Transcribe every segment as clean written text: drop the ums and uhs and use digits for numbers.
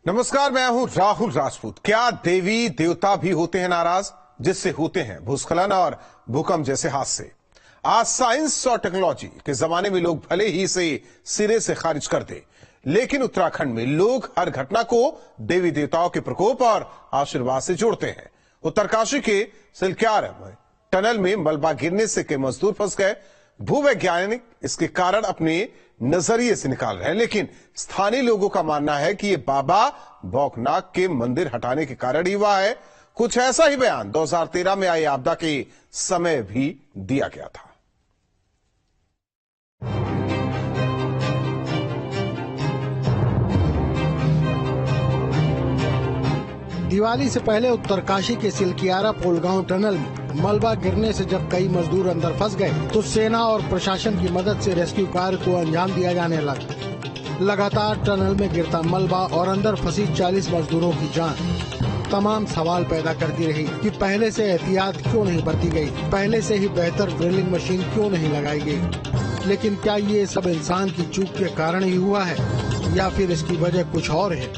नमस्कार, मैं हूं राहुल राजपूत। क्या देवी देवता भी होते हैं नाराज, जिससे होते हैं भूस्खलन और भूकंप जैसे हादसे? आज साइंस और टेक्नोलॉजी के जमाने में लोग भले ही इसे सिरे से खारिज कर दे, लेकिन उत्तराखंड में लोग हर घटना को देवी देवताओं के प्रकोप और आशीर्वाद से जोड़ते हैं। उत्तरकाशी के सिलक्यारा में टनल में मलबा गिरने से कई मजदूर फंस गए। भूवैज्ञानिक इसके कारण अपने नजरिए से निकाल रहे हैं, लेकिन स्थानीय लोगों का मानना है कि यह बाबा बौखनाग के मंदिर हटाने के कारण ही हुआ है। कुछ ऐसा ही बयान 2013 में आई आपदा के समय भी दिया गया था। दिवाली से पहले उत्तरकाशी के सिलक्यारा पोलगांव टनल में मलबा गिरने से जब कई मजदूर अंदर फंस गए तो सेना और प्रशासन की मदद से रेस्क्यू कार्य को अंजाम दिया जाने लगा। लगातार टनल में गिरता मलबा और अंदर फंसी 40 मजदूरों की जान तमाम सवाल पैदा करती रही कि पहले से एहतियात क्यों नहीं बरती गई, पहले से ही बेहतर ड्रिलिंग मशीन क्यों नहीं लगाई गई। लेकिन क्या ये सब इंसान की चूक के कारण ही हुआ है या फिर इसकी वजह कुछ और है?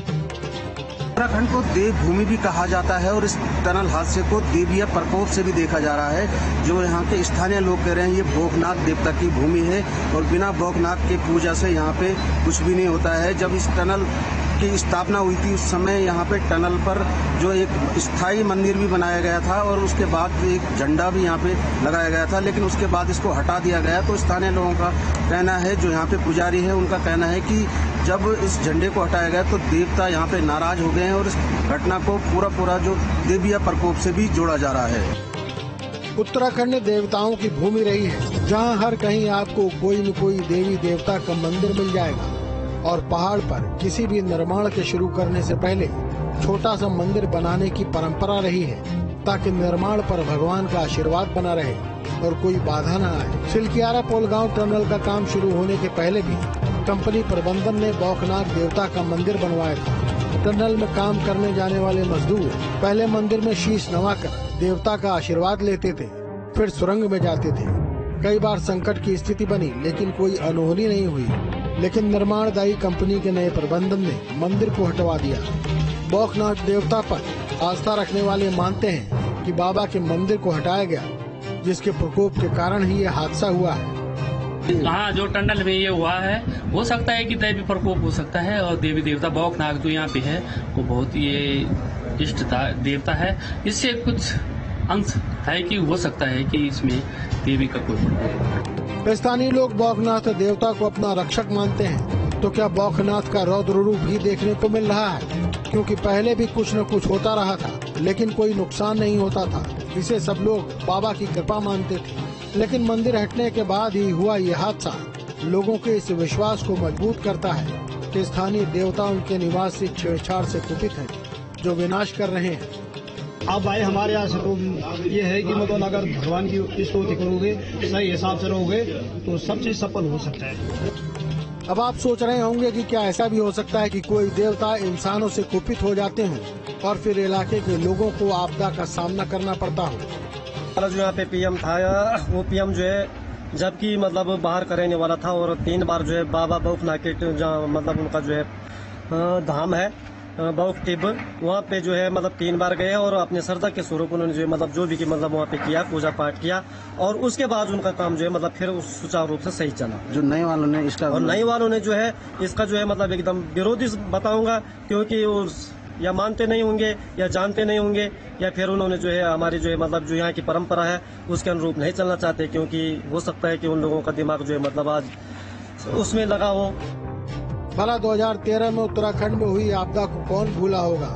उत्तराखंड को देवभूमि भी कहा जाता है और इस टनल हादसे को देवीय प्रकोप से भी देखा जा रहा है। जो यहाँ के स्थानीय लोग कह रहे हैं ये बौखनाग देवता की भूमि है और बिना बौखनाग के पूजा से यहाँ पे कुछ भी नहीं होता है। जब इस टनल की स्थापना हुई थी उस समय यहाँ पे टनल पर जो एक स्थायी मंदिर भी बनाया गया था और उसके बाद एक झंडा भी यहाँ पे लगाया गया था, लेकिन उसके बाद इसको हटा दिया गया। तो स्थानीय लोगों का कहना है, जो यहाँ पे पुजारी है उनका कहना है कि जब इस झंडे को हटाया गया तो देवता यहाँ पे नाराज हो गए हैं और इस घटना को पूरा जो देवीय प्रकोप से भी जोड़ा जा रहा है। उत्तराखंड देवताओं की भूमि रही है, जहाँ हर कहीं आपको कोई न कोई देवी देवता का मंदिर मिल जाएगा और पहाड़ पर किसी भी निर्माण के शुरू करने से पहले छोटा सा मंदिर बनाने की परंपरा रही है ताकि निर्माण पर भगवान का आशीर्वाद बना रहे और कोई बाधा न आए। सिलक्यारा पोलगांव टनल का काम शुरू होने के पहले भी कंपनी प्रबंधन ने बौखनाग देवता का मंदिर बनवाया था। टनल में काम करने जाने वाले मजदूर पहले मंदिर में शीश नवाकर देवता का आशीर्वाद लेते थे, फिर सुरंग में जाते थे। कई बार संकट की स्थिति बनी लेकिन कोई अनहोनी नहीं हुई। लेकिन निर्माणदायी कंपनी के नए प्रबंधन ने मंदिर को हटवा दिया। बौखनाग देवता पर आस्था रखने वाले मानते हैं कि बाबा के मंदिर को हटाया गया, जिसके प्रकोप के कारण ही ये हादसा हुआ है। हाँ, जो टनल में ये हुआ है हो सकता है कि दैवी प्रकोप हो सकता है और देवी देवता बौखनाग जो यहाँ पे है वो बहुत ये इष्ट देवता है। इससे कुछ अंश है कि हो सकता है कि इसमें देवी का कोई प्रकोप। स्थानीय लोग बौखनाथ देवता को अपना रक्षक मानते हैं, तो क्या बौखनाथ का रौद्र रूप भी देखने को मिल रहा है? क्योंकि पहले भी कुछ न कुछ होता रहा था लेकिन कोई नुकसान नहीं होता था। इसे सब लोग बाबा की कृपा मानते थे, लेकिन मंदिर हटने के बाद ही हुआ ये हादसा लोगों के इस विश्वास को मजबूत करता है कि स्थानीय देवता उनके निवास से छेड़छाड़ से कुपित हैं, जो विनाश कर रहे हैं। आप भाई हमारे यहाँ से तो ये है कि मतलब अगर भगवान की स्तुति करोगे, सही हिसाब से रहोगे तो सब चीज सफल हो सकता है। अब आप सोच रहे होंगे कि क्या ऐसा भी हो सकता है कि कोई देवता इंसानों से कुपित हो जाते हों और फिर इलाके के लोगों को आपदा का सामना करना पड़ता हो। जो यहाँ पे पीएम था वो पीएम जो है जबकि मतलब बाहर का रहने वाला था और 3 बार जो है बाबा बौखनाग के जहाँ मतलब उनका जो है धाम है बौख टिब, वहाँ पे जो है मतलब 3 बार गए और अपने श्रद्धा के स्वरूप उन्होंने जो है मतलब जो भी की मतलब वहाँ पे किया, पूजा पाठ किया और उसके बाद उनका काम जो है मतलब फिर सुचारू रूप से सही चला। जो नए वालों ने इसका और नए वालों ने जो है इसका जो है मतलब एकदम विरोधी बताऊंगा, क्योंकि वो या मानते नहीं होंगे या जानते नहीं होंगे या फिर उन्होंने जो है हमारी जो है मतलब जो यहाँ की परंपरा है उसके अनुरूप नहीं चलना चाहते, क्योंकि हो सकता है कि उन लोगों का दिमाग जो है मतलब आज उसमें लगा हो। भला 2013 में उत्तराखंड में हुई आपदा को कौन भूला होगा?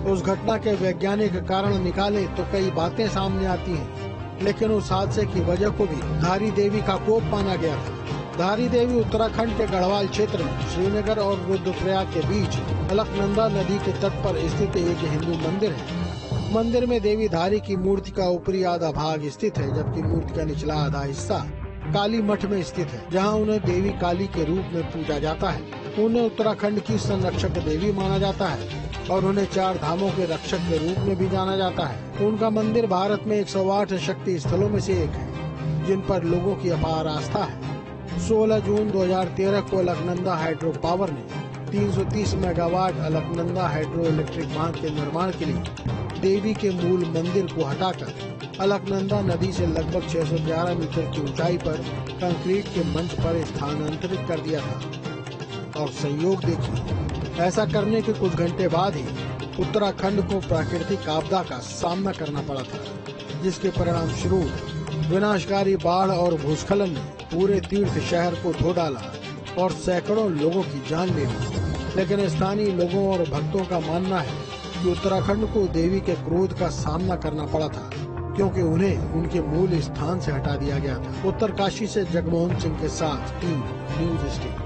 उस घटना के वैज्ञानिक कारण निकाले तो कई बातें सामने आती हैं, लेकिन उस हादसे की वजह को भी धारी देवी का कोप माना गया था। धारी देवी उत्तराखंड के गढ़वाल क्षेत्र में श्रीनगर और रुद्रप्रयाग के बीच अलकनंदा नदी के तट पर स्थित एक हिंदू मंदिर है। मंदिर में देवी धारी की मूर्ति का ऊपरी आधा भाग स्थित है, जबकि मूर्ति का निचला आधा हिस्सा काली मठ में स्थित है, जहां उन्हें देवी काली के रूप में पूजा जाता है। उन्हें उत्तराखंड की संरक्षक देवी माना जाता है और उन्हें 4 धामों के रक्षक के रूप में भी जाना जाता है। उनका मंदिर भारत में 108 शक्ति स्थलों में से एक है, जिन पर लोगों की अपार आस्था है। 16 जून 2013 को अलकनंदा हाइड्रो पावर ने 330 मेगावाट अलकनंदा हाइड्रो इलेक्ट्रिक बांध के निर्माण के लिए देवी के मूल मंदिर को हटाकर अलकनंदा नदी से लगभग 611 मीटर की ऊंचाई पर कंक्रीट के मंच पर स्थानांतरित कर दिया था। और संयोग देखिए, ऐसा करने के कुछ घंटे बाद ही उत्तराखंड को प्राकृतिक आपदा का सामना करना पड़ा था, जिसके परिणाम स्वरूप विनाशकारी बाढ़ और भूस्खलन ने पूरे तीर्थ शहर को धो डाला और सैकड़ों लोगों की जान ले ली। लेकिन स्थानीय लोगों और भक्तों का मानना है कि उत्तराखंड को देवी के क्रोध का सामना करना पड़ा था, क्योंकि उन्हें उनके मूल स्थान से हटा दिया गया था। उत्तरकाशी से जगमोहन सिंह के साथ टीम न्यूज स्टेट।